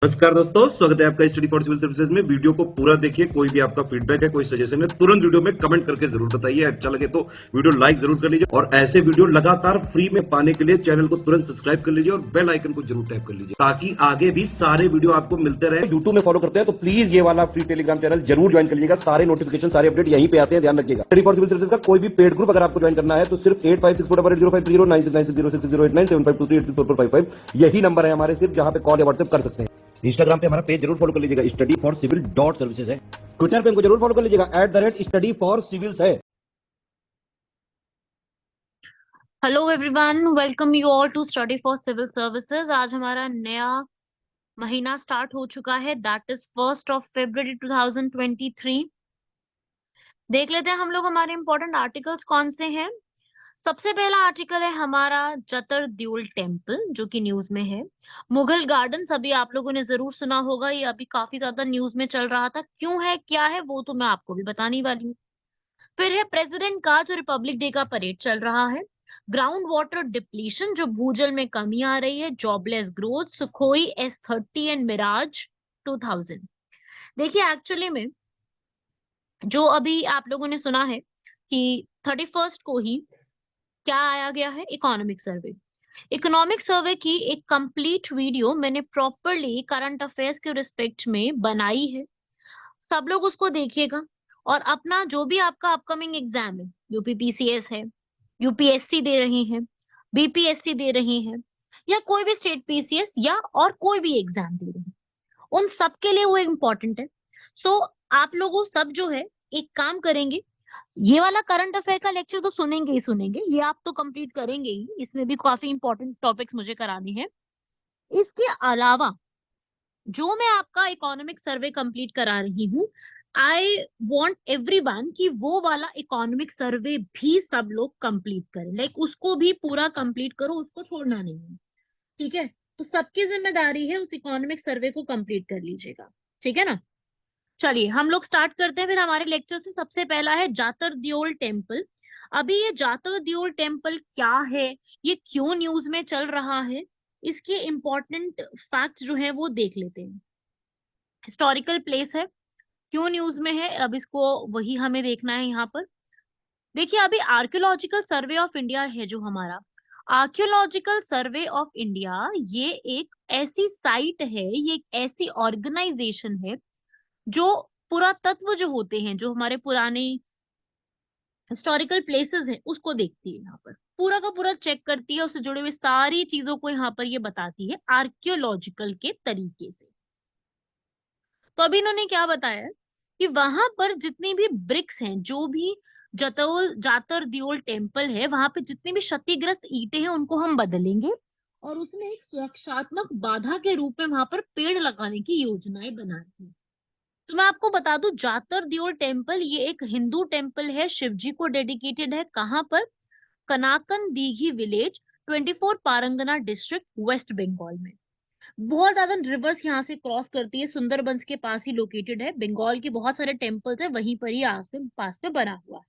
नमस्कार दोस्तों, स्वागत है आपका स्टडी फॉर सिविल सर्विसेज में। वीडियो को पूरा देखिए। कोई भी आपका फीडबैक है, कोई सजेशन है, तुरंत वीडियो में कमेंट करके जरूर बताइए। अच्छा लगे तो वीडियो लाइक जरूर कर लीजिए और ऐसे वीडियो लगातार फ्री में पाने के लिए चैनल को तुरंत सब्सक्राइब कर लीजिए और बेल आइकन को जरूर टैप कर लीजिए ताकि आगे भी सारे वीडियो आपको मिलते रहे। यूट्यूब में फॉलो करते हैं तो प्लीज ये वाला फ्री टेलीग्राम चैनल जरूर ज्वाइन कर लीजिएगा। सारे नोटिफिकेशन, सारे अपडेट यहीं पे आते हैं, ध्यान रखिएगा। स्टडी फॉर सिविल सर्विसेज का कोई भी पेड ग्रुप अगर आपको ज्वाइन करना है तो सिर्फ 856480530969606089786445 यही नंबर है हमारे, सिर्फ जहां पे कॉल या व्हाट्सएप कर सकते हैं। इंस्टाग्राम पे हमारा पेज जरूर फॉलो कर लीजिएगा, स्टडी फॉर सिविल .सर्विसेज है। ट्विटर पे हमको जरूर फॉलो कर लीजिएगा, @स्टडी फॉर सिविल्स है। Hello everyone, welcome you all to study for civil services. आज हमारा नया महीना स्टार्ट हो चुका है, दैट इज 1 February 2023। देख लेते हैं हम लोग हमारे इंपॉर्टेंट आर्टिकल्स कौन से हैं। सबसे पहला आर्टिकल है हमारा जतर द्योल टेम्पल, जो कि न्यूज में है। मुगल गार्डन अभी आप लोगों ने जरूर सुना होगा, ये अभी काफी ज्यादा न्यूज में चल रहा था। क्यों है, क्या है, वो तो मैं आपको भी बताने वाली हूँ। फिर है प्रेसिडेंट का जो रिपब्लिक डे का परेड चल रहा है। ग्राउंड वाटर डिप्लीशन, जो भूजल में कमी आ रही है। Jobless growth, Sukhoi S-30 and Mirage 2000। देखिए एक्चुअली में जो अभी आप लोगों ने सुना है कि 31 को ही क्या आया गया है, इकोनॉमिक सर्वे। इकोनॉमिक सर्वे की एक कंप्लीट वीडियो मैंने प्रॉपरली करंट अफेयर्स के रिस्पेक्ट में बनाई है। सब लोग उसको देखिएगा और अपना जो भी आपका अपकमिंग एग्जाम है, यूपीपीसीएस है, यूपीएससी दे रही हैं, बीपीएससी दे रही हैं, या कोई भी स्टेट पीसीएस या और कोई भी एग्जाम दे रही हैं, उन सब के लिए वो इम्पोर्टेंट है। सो आप लोगों सब जो है एक काम करेंगे, ये वाला करंट अफेयर का लेक्चर तो सुनेंगे ही सुनेंगे, ये आप तो कंप्लीट करेंगे ही, इसमें भी काफी इंपॉर्टेंट टॉपिक्स मुझे कराने हैं। इसके अलावा जो मैं आपका इकोनॉमिक सर्वे कंप्लीट करा रही हूँ, आई वॉन्ट एवरीवन कि वो वाला इकोनॉमिक सर्वे भी सब लोग कंप्लीट करें, लाइक उसको भी पूरा कंप्लीट करो, उसको छोड़ना नहीं है। ठीक है, तो सबकी जिम्मेदारी है उस इकोनॉमिक सर्वे को कंप्लीट कर लीजिएगा। ठीक है ना। चलिए हम लोग स्टार्ट करते हैं फिर हमारे लेक्चर से। सबसे पहला है जातर द्योल टेम्पल। अभी ये जातर द्योल टेम्पल क्या है, ये क्यों न्यूज में चल रहा है, इसके इंपॉर्टेंट फैक्ट्स जो है वो देख लेते हैं। हिस्टोरिकल प्लेस है, क्यों न्यूज में है, अब इसको वही हमें देखना है यहाँ पर। देखिए अभी आर्कियोलॉजिकल सर्वे ऑफ इंडिया है जो हमारा आर्कियोलॉजिकल सर्वे ऑफ इंडिया, ये एक ऐसी साइट है, ये एक ऐसी ऑर्गेनाइजेशन है जो पुरातत्व जो होते हैं, जो हमारे पुराने हिस्टोरिकल प्लेसेस हैं, उसको देखती है। यहाँ पर पूरा का पूरा चेक करती है, उससे जुड़े हुए सारी चीजों को यहाँ पर ये बताती है आर्कियोलॉजिकल के तरीके से। तो अभी इन्होंने क्या बताया कि वहां पर जितनी भी ब्रिक्स हैं, जो भी जतोल जातर दियोल टेम्पल है, वहां पे जितनी भी क्षतिग्रस्त ईंटें हैं उनको हम बदलेंगे और उसमें एक सुरक्षात्मक बाधा के रूप में वहां पर पेड़ लगाने की योजनाएं बनाई। तो मैं आपको बता दूं, जातर दियोल टेम्पल ये एक हिंदू टेम्पल है, शिव जी को डेडिकेटेड है। कहाँ पर, Kanakan Dighi village, 24 Parganas district, West Bengal में। बहुत ज्यादा रिवर्स यहाँ से क्रॉस करती है, सुंदरबंस के पास ही लोकेटेड है। बंगाल के बहुत सारे टेम्पल्स है वहीं पर ही आस में पास में बना हुआ है।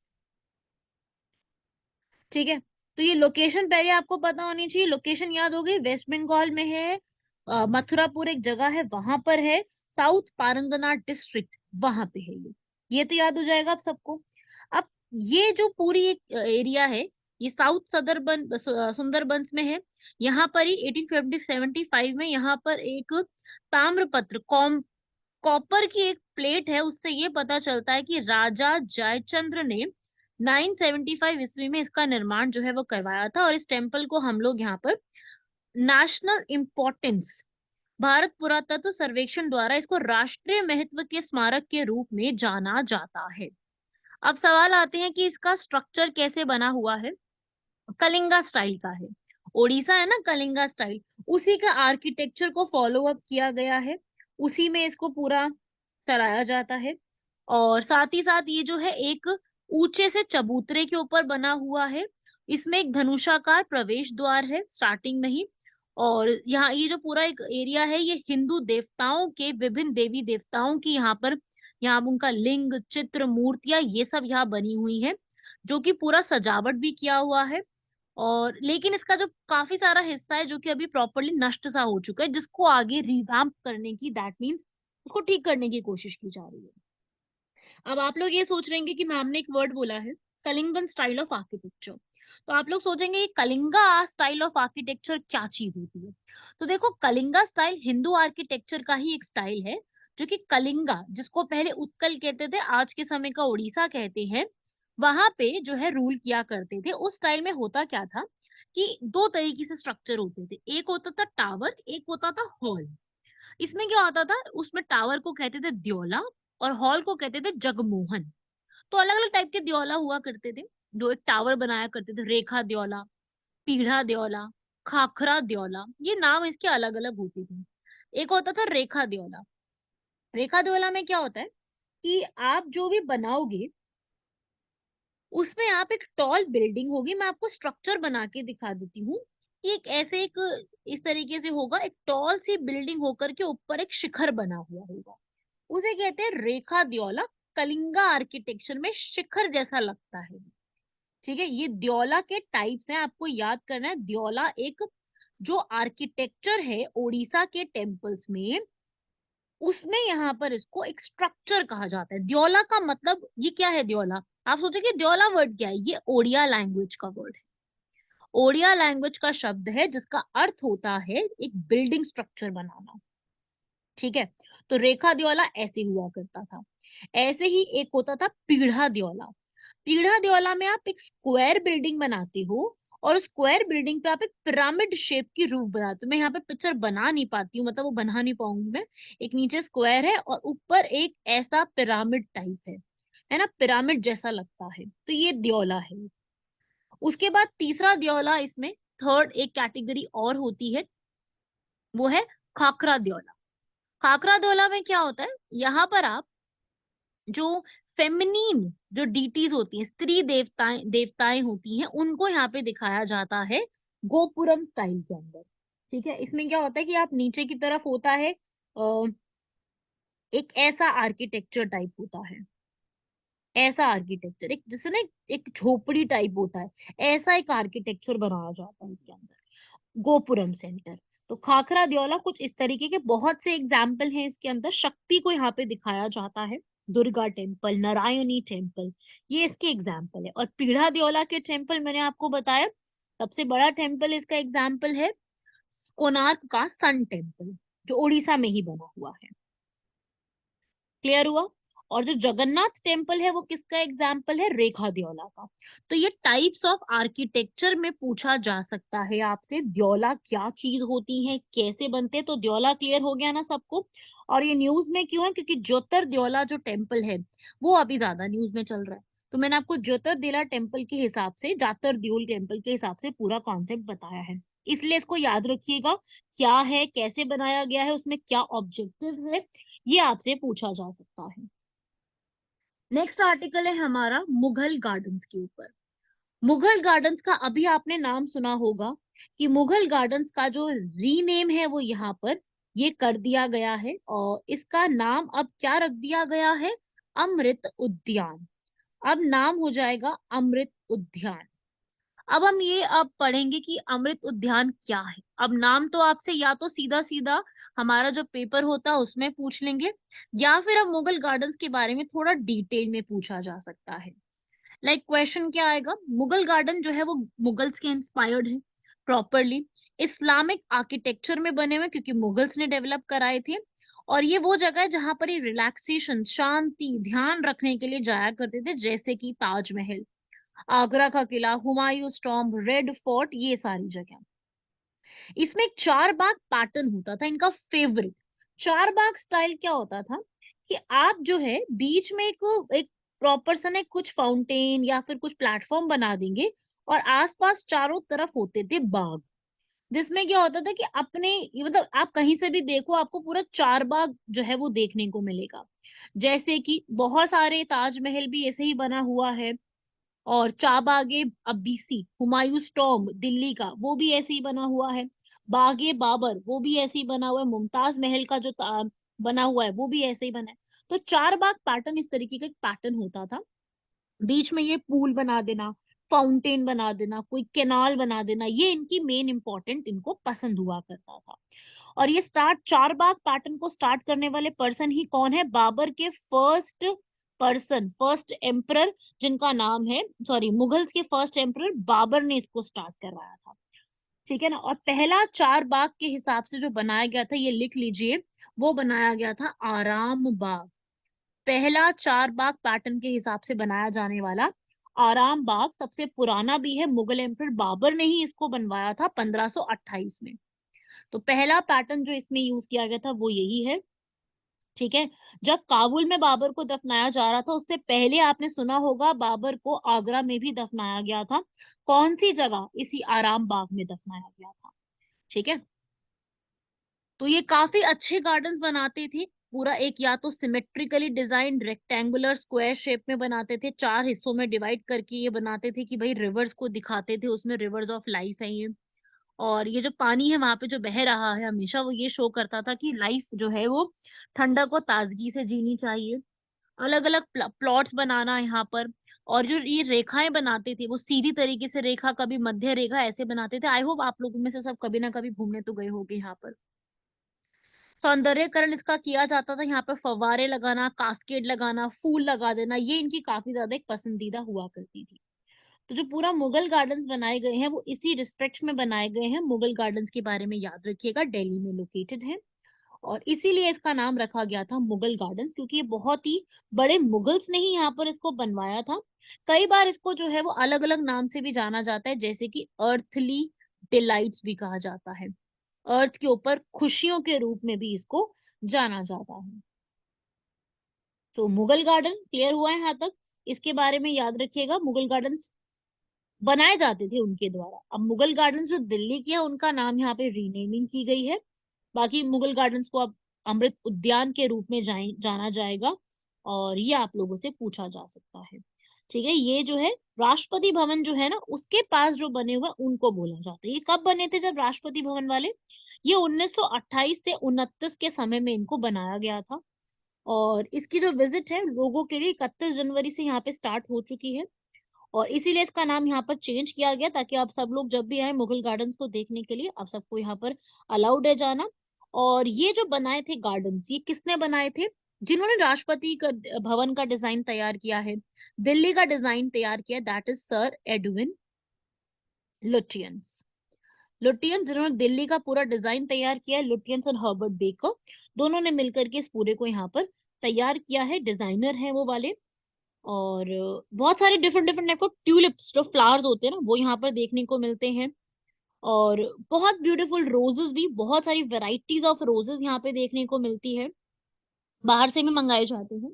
ठीक है, तो ये लोकेशन पहले आपको पता होनी चाहिए। लोकेशन याद हो गई, वेस्ट बंगाल में है। मथुरापुर एक जगह है वहां पर है। साउथ पारंगना डिस्ट्रिक्ट वहां पे है ये तो याद हो जाएगा आप सबको। अब ये जो पूरी एक एरिया है, ये साउथ सदरबन सुंदरबंस में है। यहाँ पर ही 1875 में यहाँ पर एक ताम्रपत्र कॉपर की एक प्लेट है, उससे ये पता चलता है कि राजा जयचंद्र ने 975 ईस्वी में इसका निर्माण जो है वो करवाया था। और इस टेम्पल को हम लोग यहाँ पर नेशनल इम्पोर्टेंस, भारत पुरातत्व सर्वेक्षण द्वारा इसको राष्ट्रीय महत्व के स्मारक के रूप में जाना जाता है। अब सवाल आते हैं कि इसका स्ट्रक्चर कैसे बना हुआ है। कलिंगा स्टाइल का है, ओडिशा है ना कलिंगा स्टाइल, उसी का आर्किटेक्चर को फॉलो अप किया गया है, उसी में इसको पूरा कराया जाता है। और साथ ही साथ ये जो है एक ऊंचे से चबूतरे के ऊपर बना हुआ है। इसमें एक धनुषाकार प्रवेश द्वार है स्टार्टिंग में ही। और यहाँ ये जो पूरा एक एरिया है, ये हिंदू देवताओं के, विभिन्न देवी देवताओं की यहाँ उनका लिंग, चित्र, मूर्तियां ये सब यहाँ बनी हुई है, जो कि पूरा सजावट भी किया हुआ है। और लेकिन इसका जो काफी सारा हिस्सा है जो कि अभी प्रॉपरली नष्ट सा हो चुका है, जिसको आगे रिवैम्प करने की, दैट मीन्स उसको ठीक करने की कोशिश की जा रही है। अब आप लोग ये सोच रहे हैं कि मैम ने एक वर्ड बोला है, कलिंगन स्टाइल ऑफ आर्किटेक्चर। तो आप लोग सोचेंगे ये कलिंगा स्टाइल ऑफ आर्किटेक्चर क्या चीज होती है। तो देखो, कलिंगा स्टाइल हिंदू आर्किटेक्चर का ही एक स्टाइल है, जो कि कलिंगा, जिसको पहले उत्कल कहते थे, आज के समय का उड़ीसा कहते हैं, वहां पे जो है रूल किया करते थे। उस स्टाइल में होता क्या था कि दो तरीके से स्ट्रक्चर होते थे, एक होता था टावर, एक होता था हॉल। इसमें क्या होता था, उसमें टावर को कहते थे द्योला और हॉल को कहते थे जगमोहन। तो अलग अलग टाइप के द्योला हुआ करते थे जो एक टावर बनाया करते थे, रेखा द्योला, पीढ़ा द्योला, खाखरा द्योला, ये नाम इसके अलग अलग होते थे। एक होता था रेखा द्योला। रेखा द्योला में क्या होता है कि आप जो भी बनाओगे उसमें आप एक टॉल बिल्डिंग होगी, मैं आपको स्ट्रक्चर बना के दिखा देती हूँ कि एक ऐसे एक इस तरीके से होगा, एक टॉल सी बिल्डिंग होकर के ऊपर एक शिखर बना हुआ होगा, उसे कहते हैं रेखा द्योला। कलिंगा आर्किटेक्चर में शिखर जैसा लगता है। ठीक है, ये द्योला के टाइप्स हैं, आपको याद करना है। द्योला एक जो आर्किटेक्चर है ओडिशा के टेम्पल्स में, उसमें यहाँ पर इसको एक स्ट्रक्चर कहा जाता है। द्योला का मतलब ये क्या है, द्योला आप सोचोगे द्योला वर्ड क्या है, ये ओडिया लैंग्वेज का वर्ड है। ओडिया लैंग्वेज का शब्द है जिसका अर्थ होता है एक बिल्डिंग स्ट्रक्चर बनाना। ठीक है, तो रेखा द्योला ऐसे हुआ करता था। ऐसे ही एक होता था पीढ़ा द्योला। पीढ़ा द्योला में आप एक स्क्वायर बिल्डिंग बनाते हो और स्क्वायर बिल्डिंग पे आप एक पिरामिड शेप की रूफ बनाते हो। मैं यहाँ पे पिक्चर बना नहीं पाती हूँ, मतलब वो बना नहीं पाऊंगी मैं। एक नीचे स्क्वायर है और ऊपर एक ऐसा पिरामिड टाइप है ना, पिरामिड जैसा लगता है, तो ये द्योला है। उसके बाद तीसरा द्योला, इसमें थर्ड एक कैटेगरी और होती है, वो है खाकरा द्योला। खाकरा द्योला में क्या होता है, यहाँ पर आप जो फेमिनीन जो डीटीज होती हैं, स्त्री देवताएं देवताएं होती हैं, उनको यहाँ पे दिखाया जाता है गोपुरम स्टाइल के अंदर। ठीक है, इसमें क्या होता है कि आप नीचे की तरफ होता है एक ऐसा आर्किटेक्चर टाइप होता है, ऐसा आर्किटेक्चर एक जिससे ना एक झोपड़ी टाइप होता है, ऐसा एक आर्किटेक्चर बनाया जाता है इसके अंदर, गोपुरम सेंटर। तो खाखरा द्योला कुछ इस तरीके के बहुत से एग्जाम्पल हैं इसके अंदर। शक्ति को यहाँ पे दिखाया जाता है, दुर्गा टेम्पल, नारायणी टेम्पल, ये इसके एग्जाम्पल है। और पीढ़ा द्योला के टेम्पल मैंने आपको बताया, सबसे बड़ा टेम्पल इसका एग्जाम्पल है कोणार्क का सन टेम्पल, जो उड़ीसा में ही बना हुआ है। क्लियर हुआ। और जो जगन्नाथ टेम्पल है वो किसका एग्जाम्पल है, रेखा द्योला का। तो ये टाइप्स ऑफ आर्किटेक्चर में पूछा जा सकता है आपसे, द्योला क्या चीज होती है, कैसे बनते हैं। तो द्योला क्लियर हो गया ना सबको। और ये न्यूज में क्यों है, क्योंकि ज्योतिर्द्योला जो टेम्पल है वो अभी ज्यादा न्यूज में चल रहा है। तो मैंने आपको ज्योतिर्द्योला टेम्पल के हिसाब से, जातरद्योल टेम्पल के हिसाब से पूरा कॉन्सेप्ट बताया है, इसलिए इसको याद रखिएगा। क्या है, कैसे बनाया गया है, उसमें क्या ऑब्जेक्टिव है, ये आपसे पूछा जा सकता है। नेक्स्ट आर्टिकल है हमारा मुगल गार्डन्स के ऊपर। मुगल गार्डन्स का अभी आपने नाम सुना होगा कि मुगल गार्डन्स का जो रीनेम है वो यहाँ पर ये कर दिया गया है, और इसका नाम अब क्या रख दिया गया है, अमृत उद्यान। अब नाम हो जाएगा अमृत उद्यान। अब हम ये अब पढ़ेंगे कि अमृत उद्यान क्या है। अब नाम तो आपसे या तो सीधा सीधा हमारा जो पेपर होता है उसमें पूछ लेंगे, या फिर अब मुगल गार्डन्स के बारे में थोड़ा डिटेल में पूछा जा सकता है। लाइक क्वेश्चन क्या आएगा, मुगल गार्डन जो है वो मुगल्स के इंस्पायर्ड है, प्रॉपरली इस्लामिक आर्किटेक्चर में बने हुए, क्योंकि मुगल्स ने डेवलप कराए थे। और ये वो जगह है जहां पर ये रिलैक्सेशन, शांति, ध्यान रखने के लिए जाया करते थे, जैसे कि ताजमहल, आगरा का किला, हुमायूं टॉम्ब, रेड फोर्ट, ये सारी जगह। इसमें एक चार बाग पैटर्न होता था इनका फेवरेट। चार बाग स्टाइल क्या होता था कि आप जो है बीच में एक प्रॉपर सा ना कुछ फाउंटेन या फिर कुछ प्लेटफॉर्म बना देंगे, और आसपास चारों तरफ होते थे बाग, जिसमें क्या होता था कि अपने मतलब आप कहीं से भी देखो आपको पूरा चार बाग जो है वो देखने को मिलेगा। जैसे कि बहुत सारे, ताजमहल भी ऐसे ही बना हुआ है, और चाबागे अब्बीसी, हुमायूं टॉम्ब दिल्ली का, वो भी ऐसे ही बना हुआ है। बागे बाबर वो भी ऐसे ही बना हुआ है। मुमताज महल का जो बना हुआ है वो भी ऐसे ही बना है। तो चार बाग पैटर्न इस तरीके का एक पैटर्न होता था। बीच में ये पूल बना देना, फाउंटेन बना देना, कोई कैनाल बना देना, ये इनकी मेन इंपॉर्टेंट इनको पसंद हुआ करता था। और ये स्टार्ट चारबाग पैटर्न को स्टार्ट करने वाले पर्सन ही कौन है? बाबर के फर्स्ट पर्सन, फर्स्ट एम्परर, जिनका नाम है, सॉरी, मुगल्स के फर्स्ट एम्परर बाबर ने इसको स्टार्ट करवाया था। ठीक है ना। और पहला चार बाग के हिसाब से जो बनाया गया था, ये लिख लीजिए, वो बनाया गया था आराम बाग। पहला चार बाग पैटर्न के हिसाब से बनाया जाने वाला आराम बाग सबसे पुराना भी है। मुगल एम्परर बाबर ने ही इसको बनवाया था 1528 में। तो पहला पैटर्न जो इसमें यूज किया गया था वो यही है। ठीक है। जब काबुल में बाबर को दफनाया जा रहा था, उससे पहले आपने सुना होगा बाबर को आगरा में भी दफनाया गया था। कौन सी जगह? इसी आराम बाग में दफनाया गया था। ठीक है। तो ये काफी अच्छे गार्डन्स बनाते थे। पूरा एक या तो symmetrically design rectangular square shape में बनाते थे, चार हिस्सों में डिवाइड करके ये बनाते थे कि भाई रिवर्स को दिखाते थे, उसमें रिवर्स ऑफ लाइफ है ये। और ये जो पानी है वहां पे जो बह रहा है, हमेशा वो ये शो करता था कि लाइफ जो है वो ठंडक और ताजगी से जीनी चाहिए। अलग अलग प्लॉट्स बनाना यहाँ पर। और जो ये रेखाएं बनाते थे वो सीधी तरीके से रेखा, कभी मध्य रेखा, ऐसे बनाते थे। आई होप आप लोगों में से सब कभी ना कभी घूमने तो गए होंगे यहाँ पर। सौंदर्यकरण इसका किया जाता था, यहाँ पे फव्वारे लगाना, कास्केड लगाना, फूल लगा देना, ये इनकी काफी ज्यादा एक पसंदीदा हुआ करती थी। तो जो पूरा मुगल गार्डन्स बनाए गए हैं वो इसी रिस्पेक्ट में बनाए गए हैं। मुगल गार्डन्स के बारे में याद रखिएगा, दिल्ली में लोकेटेड है। और इसीलिए इसका नाम रखा गया था मुगल गार्डन्स, क्योंकि ये बहुत ही बड़े मुगल्स ने ही यहाँ पर इसको बनवाया था। कई बार इसको जो है वो अलग अलग नाम से भी जाना जाता है, जैसे कि अर्थली डिलाइट्स भी कहा जाता है। अर्थ के ऊपर खुशियों के रूप में भी इसको जाना जाता है। तो मुगल गार्डन क्लियर हुआ है यहाँ तक? इसके बारे में याद रखिएगा, मुगल गार्डन्स बनाए जाते थे उनके द्वारा। अब मुगल गार्डन्स जो दिल्ली के है उनका नाम यहाँ पे रीनेमिंग की गई है। बाकी मुगल गार्डन्स को अब अमृत उद्यान के रूप में जाना जाएगा। और ये आप लोगों से पूछा जा सकता है। ठीक है। ये जो है राष्ट्रपति भवन जो है ना, उसके पास जो बने हुए उनको बोला जाता है। ये कब बने थे जब राष्ट्रपति भवन वाले? ये 1928 से 29 के समय में इनको बनाया गया था। और इसकी जो विजिट है लोगों के लिए 31 जनवरी से यहाँ पे स्टार्ट हो चुकी है। और इसीलिए इसका नाम यहाँ पर चेंज किया गया, ताकि आप सब लोग जब भी आए मुगल गार्डन्स को देखने के लिए, आप सबको यहाँ पर अलाउड है जाना। और ये जो बनाए थे गार्डन्स, ये किसने बनाए थे? जिन्होंने राष्ट्रपति का भवन का डिजाइन तैयार किया है, दिल्ली का डिजाइन तैयार किया, that is sir Edwin Lutyens. Lutyens जिन्होंने दिल्ली का पूरा डिजाइन तैयार किया है, लुटियंस और हर्बर्ट बेकर, दोनों ने मिलकर के इस पूरे को यहाँ पर तैयार किया है। डिजाइनर है वो वाले। और बहुत सारे डिफरेंट डिफरेंट टाइप के ट्यूलिप्स, जो फ्लावर्स होते हैं ना, वो यहाँ पर देखने को मिलते हैं। और बहुत ब्यूटीफुल रोजेस भी, बहुत सारी वेराइटीज ऑफ रोजेस यहाँ पे देखने को मिलती है। बाहर से भी मंगाए जाते हैं।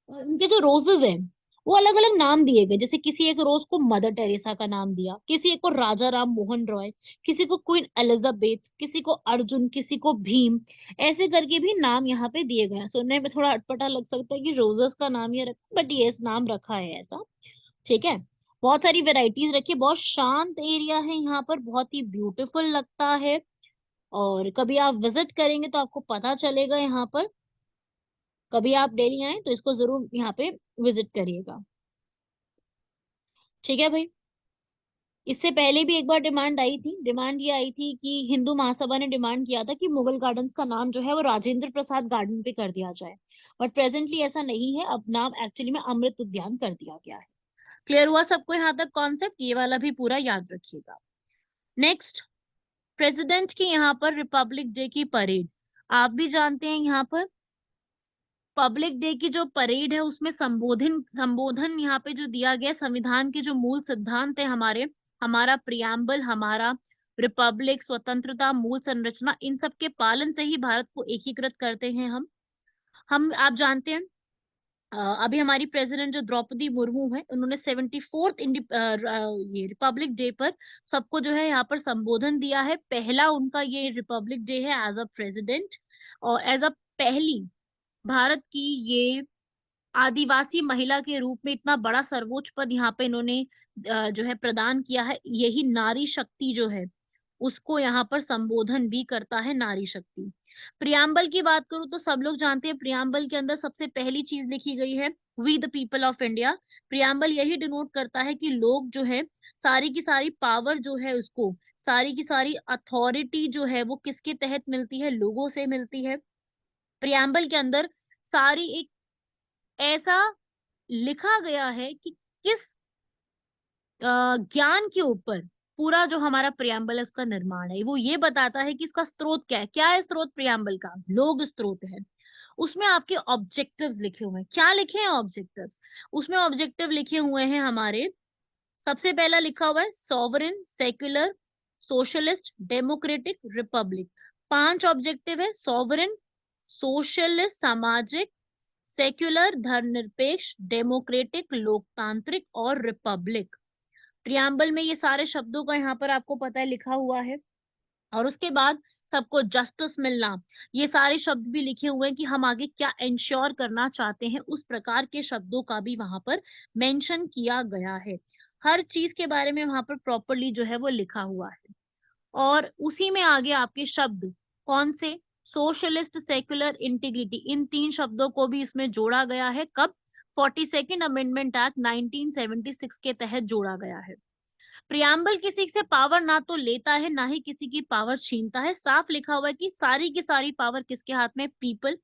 और इनके जो रोजेस हैं वो अलग अलग नाम दिए गए, जैसे किसी एक रोज को मदर टेरेसा का नाम दिया, किसी एक को राजा राम मोहन रॉय, किसी को क्वीन एलिजाबेथ, किसी को अर्जुन, किसी को भीम, ऐसे करके भी नाम यहाँ पे दिए गए हैं। सुनने में थोड़ा अटपटा लग सकता है कि रोजेस का नाम ये रखा, बट ये नाम रखा है ऐसा। ठीक है। बहुत सारी वेराइटीज रखी है। बहुत शांत एरिया है यहाँ पर, बहुत ही ब्यूटीफुल लगता है। और कभी आप विजिट करेंगे तो आपको पता चलेगा यहाँ पर। कभी आप दिल्ली आए तो इसको जरूर यहाँ पे विजिट करिएगा। ठीक है भाई। इससे पहले भी एक बार डिमांड आई थी। डिमांड ये आई थी कि हिंदू महासभा ने डिमांड किया था कि मुगल गार्डन्स का नाम जो है वो राजेंद्र प्रसाद गार्डन पे कर दिया जाए। बट प्रेजेंटली ऐसा नहीं है, अब नाम एक्चुअली में अमृत उद्यान कर दिया गया है। क्लियर हुआ सबको यहाँ तक कॉन्सेप्ट? ये वाला भी पूरा याद रखिएगा। नेक्स्ट, प्रेसिडेंट की यहाँ पर रिपब्लिक डे की परेड। आप भी जानते हैं यहाँ पर पब्लिक डे की जो परेड है उसमें संबोधन संबोधन यहाँ पे जो दिया गया, संविधान के जो मूल सिद्धांत है हमारे, हमारा प्रियम्बल, हमारा रिपब्लिक, स्वतंत्रता, मूल संरचना, इन सब के पालन से ही भारत को एकीकृत करते हैं हम आप जानते हैं अभी हमारी प्रेसिडेंट जो द्रौपदी मुर्मू है, उन्होंने 74th ये रिपब्लिक डे पर सबको जो है यहाँ पर संबोधन दिया है। पहला उनका ये रिपब्लिक डे है एज अ प्रेसिडेंट। और एज अ पहली भारत की ये आदिवासी महिला के रूप में इतना बड़ा सर्वोच्च पद यहाँ पे इन्होंने जो है प्रदान किया है। यही नारी शक्ति जो है उसको यहाँ पर संबोधन भी करता है, नारी शक्ति। प्रियम्बल की बात करूं तो सब लोग जानते हैं प्रियम्बल के अंदर सबसे पहली चीज लिखी गई है we the people of India. Preamble यही डिनोट करता है कि लोग जो है, सारी की सारी पावर जो है उसको, सारी की सारी अथॉरिटी जो है वो किसके तहत मिलती है, लोगों से मिलती है। प्रियम्बल के अंदर सारी एक ऐसा लिखा गया है कि किस ज्ञान के ऊपर पूरा जो हमारा प्रियम्बल है उसका निर्माण है। वो ये बताता है कि इसका स्रोत क्या है। क्या है स्रोत प्रियम्बल का? लोग स्रोत है। उसमें आपके ऑब्जेक्टिव्स लिखे हुए हैं। क्या लिखे हैं ऑब्जेक्टिव्स? उसमें ऑब्जेक्टिव लिखे हुए हैं हमारे, सबसे पहला लिखा हुआ है sovereign, secular, socialist, democratic, Republic. 5 objective है। सॉवरेन, सोशलिस्ट सामाजिक, सेक्युलर धर्मनिरपेक्ष, डेमोक्रेटिक लोकतांत्रिक और रिपब्लिक। प्रियम्बल में ये सारे शब्दों का यहाँ पर आपको पता है लिखा हुआ है। और उसके बाद सबको जस्टिस मिलना, ये सारे शब्द भी लिखे हुए हैं कि हम आगे क्या इंश्योर करना चाहते हैं, उस प्रकार के शब्दों का भी वहां पर मेंशन किया गया है। हर चीज के बारे में वहां पर प्रॉपरली जो है वो लिखा हुआ है। और उसी में आगे आपके शब्द कौन से, सोशलिस्ट, सेक्युलर, इंटीग्रिटी, इन 3 शब्दों को भी इसमें जोड़ा गया है। कब? 42nd अमेंडमेंट एक्ट 1976 के तहत जोड़ा गया है। प्रियम्बल किसी से पावर ना तो लेता है ना ही किसी की पावर छीनता है। साफ लिखा हुआ है कि सारी की सारी पावर किसके हाथ में? पीपल।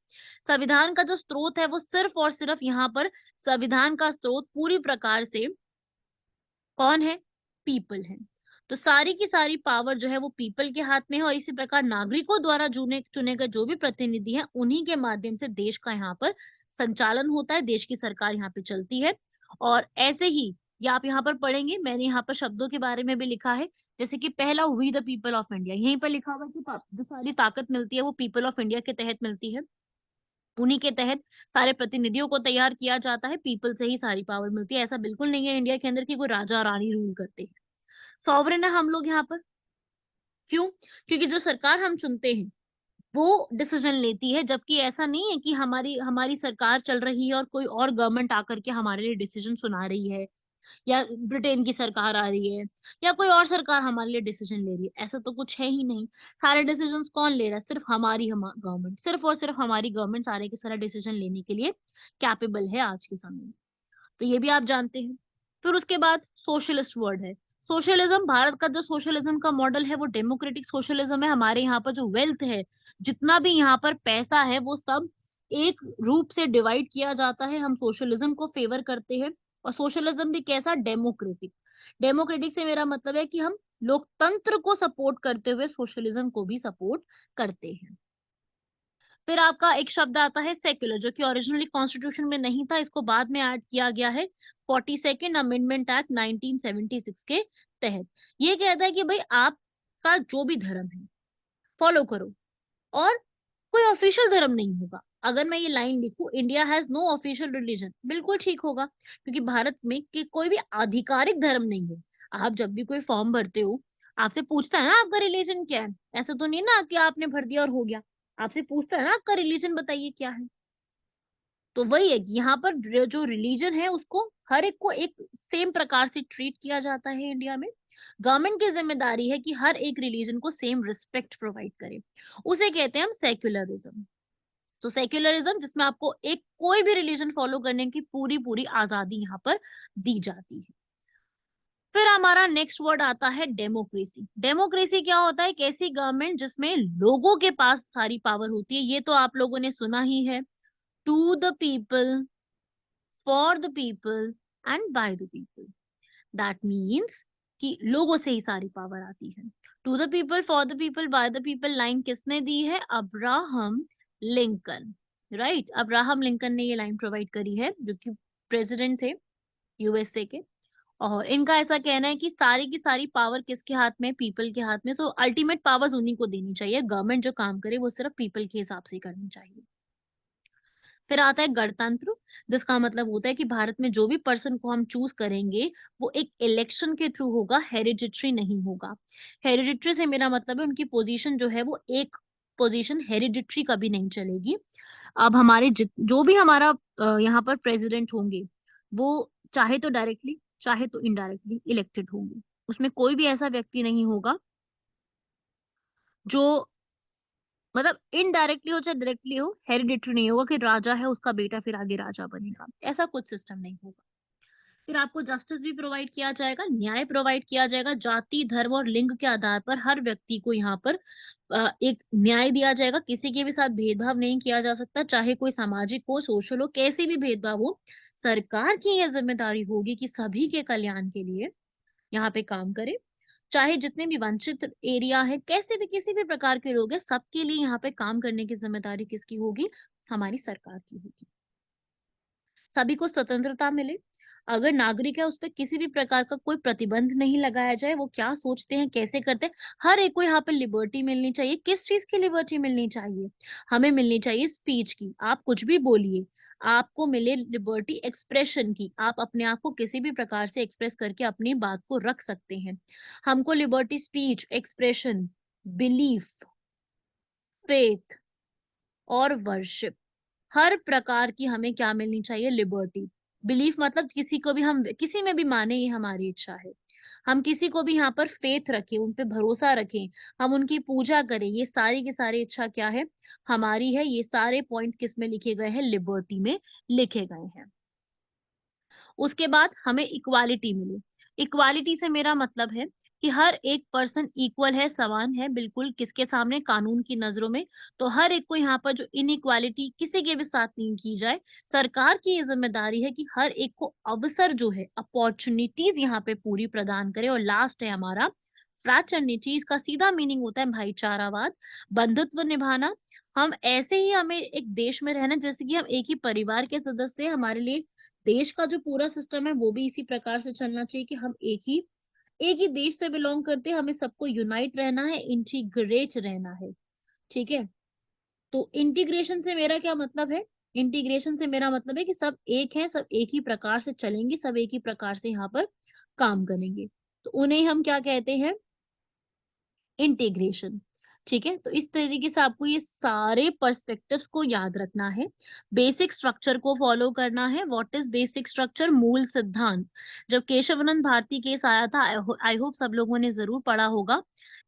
संविधान का जो स्रोत है वो सिर्फ और सिर्फ यहाँ पर, संविधान का स्रोत पूरी प्रकार से कौन है? पीपल है। तो सारी की सारी पावर जो है वो पीपल के हाथ में है। और इसी प्रकार नागरिकों द्वारा चुने चुने गए जो भी प्रतिनिधि हैं उन्हीं के माध्यम से देश का यहाँ पर संचालन होता है, देश की सरकार यहाँ पे चलती है। और ऐसे ही ये आप यहाँ पर पढ़ेंगे, मैंने यहाँ पर शब्दों के बारे में भी लिखा है। जैसे कि पहला, we the people of India, यहीं पर लिखा हुआ है कि जो सारी ताकत मिलती है वो पीपल ऑफ इंडिया के तहत मिलती है। उन्हीं के तहत सारे प्रतिनिधियों को तैयार किया जाता है। पीपल से ही सारी पावर मिलती है। ऐसा बिल्कुल नहीं है इंडिया के अंदर कि कोई राजा और रानी रूल करते हैं। सॉवरेन है हम लोग यहाँ पर। क्यों? क्योंकि जो सरकार हम चुनते हैं वो डिसीजन लेती है, जबकि ऐसा नहीं है कि हमारी हमारी सरकार चल रही है और कोई और गवर्नमेंट आकर के हमारे लिए डिसीजन सुना रही है, या ब्रिटेन की सरकार आ रही है, या कोई और सरकार हमारे लिए डिसीजन ले रही है। ऐसा तो कुछ है ही नहीं। सारे डिसीजंस कौन ले रहा है? सिर्फ हमारी गवर्नमेंट, सिर्फ और सिर्फ हमारी गवर्नमेंट सारे के सारे डिसीजन लेने के लिए कैपेबल है आज के समय में। तो ये भी आप जानते हैं। फिर उसके बाद सोशलिस्ट वर्ड है। सोशलिज्म, भारत का जो सोशलिज्म का मॉडल है वो डेमोक्रेटिक सोशलिज्म है। हमारे यहाँ पर जो वेल्थ है, जितना भी यहाँ पर पैसा है, वो सब एक रूप से डिवाइड किया जाता है। हम सोशलिज्म को फेवर करते हैं। और सोशलिज्म भी कैसा? डेमोक्रेटिक। डेमोक्रेटिक से मेरा मतलब है कि हम लोकतंत्र को सपोर्ट करते हुए सोशलिज्म को भी सपोर्ट करते हैं। फिर आपका एक शब्द आता है सेक्युलर, जो कि ओरिजिनली कॉन्स्टिट्यूशन में नहीं था, इसको बाद में ऐड किया गया है 42nd अमेंडमेंट एक्ट 1976 के तहत। ये कहता है कि भाई आपका जो भी धर्म है फॉलो करो, और कोई ऑफिशियल धर्म नहीं होगा। अगर मैं ये लाइन लिखूं, India has no official religion, बिल्कुल ठीक होगा, क्योंकि भारत में कि कोई भी आधिकारिक धर्म नहीं है। आप जब भी कोई फॉर्म भरते हो, आपसे पूछता है ना आपका रिलीजन क्या है। ऐसा तो नहीं ना कि आपने भर दिया और हो गया। आपसे पूछता है ना आपका रिलीजन बताइए क्या है। तो वही है कि यहाँ पर जो रिलीजन है उसको हर एक को एक सेम प्रकार से ट्रीट किया जाता है इंडिया में। गवर्नमेंट की जिम्मेदारी है कि हर एक रिलीजन को सेम रिस्पेक्ट प्रोवाइड करे। उसे कहते हैं हम सेक्युलरिज्म। तो सेक्युलरिज्म जिसमें आपको एक कोई भी रिलीजन फॉलो करने की पूरी पूरी आजादी यहाँ पर दी जाती है। फिर हमारा नेक्स्ट वर्ड आता है डेमोक्रेसी। डेमोक्रेसी क्या होता है? एक ऐसी गवर्नमेंट जिसमें लोगों के पास सारी पावर होती है। ये तो आप लोगों ने सुना ही है, to the people, for the people and by the people. That means कि लोगों से ही सारी पावर आती है। To the people, for the people, by the people line किसने दी है? Abraham Lincoln. Right, Abraham Lincoln ने ये लाइन प्रोवाइड करी है, जो कि प्रेसिडेंट थे यूएसए के। और इनका ऐसा कहना है कि सारी की सारी पावर किसके हाथ में? पीपल के हाथ में। सो अल्टीमेट पावर्स उन्हीं को देनी चाहिए। गवर्नमेंट जो काम करे वो सिर्फ पीपल के हिसाब से करनी चाहिए। फिर आता है गणतंत्र, जिसका मतलब होता है कि भारत में जो भी पर्सन को हम चूज करेंगे वो एक इलेक्शन के थ्रू होगा, हेरिडिटरी नहीं होगा। हेरिडिटरी से मेरा मतलब है उनकी पोजीशन जो है वो एक पोजीशन हेरिडिटरी कभी नहीं चलेगी। अब हमारे जो भी हमारा यहाँ पर प्रेसिडेंट होंगे, वो चाहे तो डायरेक्टली चाहे तो इनडायरेक्टली इलेक्टेड होंगे। उसमें कोई भी ऐसा व्यक्ति नहीं होगा जो मतलब इनडायरेक्टली हो चाहे डायरेक्टली हो, हेरिडिटरी नहीं होगा कि राजा है उसका बेटा फिर आगे राजा बनेगा, ऐसा कुछ सिस्टम नहीं होगा। फिर आपको जस्टिस भी प्रोवाइड किया जाएगा, न्याय प्रोवाइड किया जाएगा, जाति धर्म और लिंग के आधार पर हर व्यक्ति को यहाँ पर एक न्याय दिया जाएगा, किसी के भी साथ भेदभाव नहीं किया जा सकता, चाहे कोई सामाजिक हो, सोशल हो, कैसे भी भेदभाव हो। सरकार की यह जिम्मेदारी होगी कि सभी के कल्याण के लिए यहाँ पे काम करे, चाहे जितने भी वंचित एरिया है, कैसे भी किसी भी प्रकार के लोग हैं, सबके लिए यहाँ पे काम करने की जिम्मेदारी किसकी होगी? हमारी सरकार की होगी। सभी को स्वतंत्रता मिले, अगर नागरिक है उस पर किसी भी प्रकार का कोई प्रतिबंध नहीं लगाया जाए, वो क्या सोचते हैं कैसे करते हैं, हर एक को यहाँ पे लिबर्टी मिलनी चाहिए। किस चीज की लिबर्टी मिलनी चाहिए? हमें मिलनी चाहिए स्पीच की, आप कुछ भी बोलिए, आपको मिले लिबर्टी एक्सप्रेशन की, आप अपने आप को किसी भी प्रकार से एक्सप्रेस करके अपनी बात को रख सकते हैं। हमको liberty speech, expression, belief, faith और वर्शिप, हर प्रकार की हमें क्या मिलनी चाहिए? लिबर्टी। बिलीफ मतलब किसी को भी हम किसी में भी माने, ये हमारी इच्छा है। हम किसी को भी यहाँ पर फेथ रखें, उन पे भरोसा रखें, हम उनकी पूजा करें, ये सारी की सारी इच्छा क्या है? हमारी है। ये सारे पॉइंट किस में लिखे गए हैं? लिबर्टी में लिखे गए हैं। उसके बाद हमें इक्वालिटी मिले। इक्वालिटी से मेरा मतलब है कि हर एक पर्सन इक्वल है, समान है बिल्कुल, किसके सामने? कानून की नजरों में। तो हर एक को यहाँ पर जो इनइक्वालिटी किसी के भी साथ नहीं की जाए, सरकार की ये जिम्मेदारी है कि हर एक को अवसर जो है, अपॉर्चुनिटीज यहाँ पे पूरी प्रदान करे। और लास्ट है हमारा फ्रैटर्निटी। इसका सीधा मीनिंग होता है भाईचारावाद, बंधुत्व निभाना। हम ऐसे ही हमें एक देश में रहना जैसे कि हम एक ही परिवार के सदस्य हैं। हमारे लिए देश का जो पूरा सिस्टम है वो भी इसी प्रकार से चलना चाहिए कि हम एक ही देश से बिलोंग करते हैं, हमें सबको यूनाइट रहना है, इंटीग्रेट रहना है। ठीक है। तो इंटीग्रेशन से मेरा क्या मतलब है? इंटीग्रेशन से मेरा मतलब है कि सब एक है, सब एक ही प्रकार से चलेंगे, सब एक ही प्रकार से यहाँ पर काम करेंगे। तो उन्हें हम क्या कहते हैं? इंटीग्रेशन। ठीक है। तो इस तरीके से आपको ये सारे पर्सपेक्टिव्स को याद रखना है, बेसिक स्ट्रक्चर को फॉलो करना है। What is basic structure? मूल सिद्धांत। जब केशवानंद भारती केस आया था, आई होप सब लोगों ने जरूर पढ़ा होगा,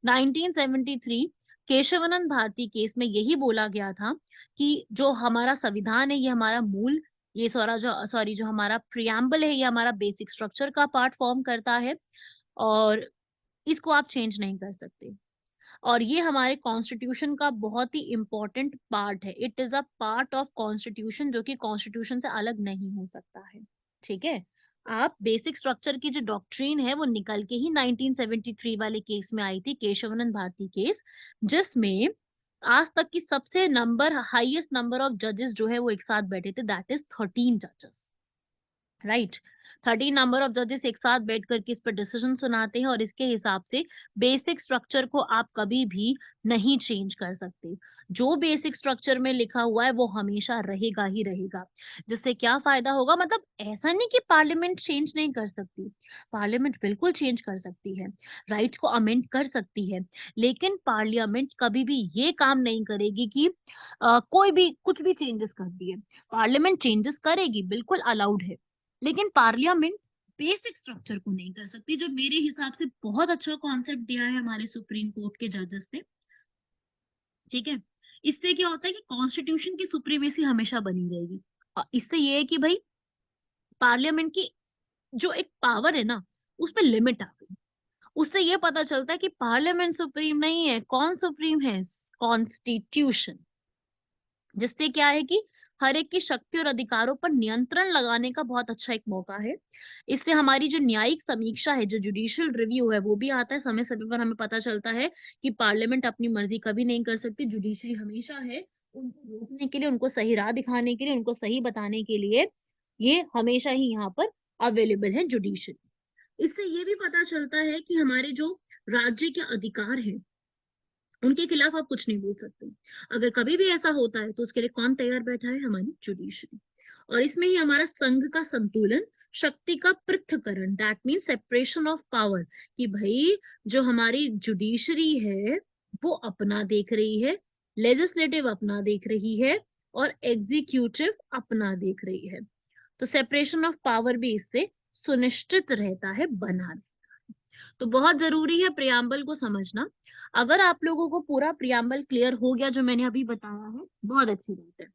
1973 केशवानंद भारती केस में यही बोला गया था कि जो हमारा संविधान है ये हमारा मूल, ये जो हमारा प्रियम्बल है ये हमारा बेसिक स्ट्रक्चर का पार्ट फॉर्म करता है, और इसको आप चेंज नहीं कर सकते। और ये हमारे कॉन्स्टिट्यूशन का बहुत ही इंपॉर्टेंट पार्ट है। It is a part of constitution, जो कि कॉन्स्टिट्यूशन से अलग नहीं हो सकता है। ठीक है। आप बेसिक स्ट्रक्चर की जो डॉक्ट्रिन है वो निकल के ही 1973 वाले केस में आई थी, केशवानंद भारती केस, जिसमें आज तक की सबसे हाईएस्ट नंबर ऑफ जजेस जो है वो एक साथ बैठे थे, दैट इज 13 जजेस। राइट। 13 नंबर ऑफ जजेस एक साथ बैठ करके इस पर डिसीजन सुनाते हैं, और इसके हिसाब से बेसिक स्ट्रक्चर को आप कभी भी नहीं चेंज कर सकते। जो बेसिक स्ट्रक्चर में लिखा हुआ है वो हमेशा रहेगा ही रहेगा। जिससे क्या फायदा होगा? मतलब ऐसा नहीं कि पार्लियामेंट चेंज नहीं कर सकती, पार्लियामेंट बिल्कुल चेंज कर सकती है, राइट्स को अमेंड कर सकती है, लेकिन पार्लियामेंट कभी भी ये काम नहीं करेगी कि कोई भी कुछ भी चेंजेस कर दिए। पार्लियामेंट चेंजेस करेगी, बिल्कुल अलाउड है, लेकिन पार्लियामेंट बेसिक स्ट्रक्चर को नहीं कर सकती, जो मेरे हिसाब से बहुत अच्छा कॉन्सेप्ट दिया है हमारे सुप्रीम कोर्ट के जजेस ने। ठीक है। इससे क्या होता है कि कॉन्स्टिट्यूशन की सुप्रीमेसी हमेशा बनी रहेगी। इससे ये है कि भाई पार्लियामेंट की जो एक पावर है ना, उस पर लिमिट आ गई। उससे ये पता चलता है कि पार्लियामेंट सुप्रीम नहीं है, कौन सुप्रीम है? कॉन्स्टिट्यूशन। जिससे क्या है कि हर एक की शक्ति और अधिकारों पर नियंत्रण लगाने का बहुत अच्छा एक मौका है। इससे हमारी जो न्यायिक समीक्षा है, जो जुडिशियल रिव्यू है, वो भी आता है समय समय पर। हमें पता चलता है कि पार्लियामेंट अपनी मर्जी कभी नहीं कर सकती, जुडिशरी हमेशा है उनको रोकने के लिए, उनको सही राह दिखाने के लिए, उनको सही बताने के लिए, ये हमेशा ही यहाँ पर अवेलेबल है जुडिशरी। इससे ये भी पता चलता है कि हमारे जो राज्य के अधिकार हैं उनके खिलाफ आप कुछ नहीं बोल सकते। अगर कभी भी ऐसा होता है तो उसके लिए कौन तैयार बैठा है? हमारी जुडिशरी। और इसमें ही हमारा संघ का संतुलन, शक्ति का पृथक्करण, that mean separation of power, कि भाई जो हमारी जुडिशरी है वो अपना देख रही है, लेजिस्लेटिव अपना देख रही है, और एग्जीक्यूटिव अपना देख रही है। तो सेपरेशन ऑफ पावर भी इससे सुनिश्चित रहता है, बना। तो बहुत जरूरी है प्रियम्बल को समझना। अगर आप लोगों को पूरा प्रियम्बल क्लियर हो गया जो मैंने अभी बताया है, बहुत अच्छी बात है।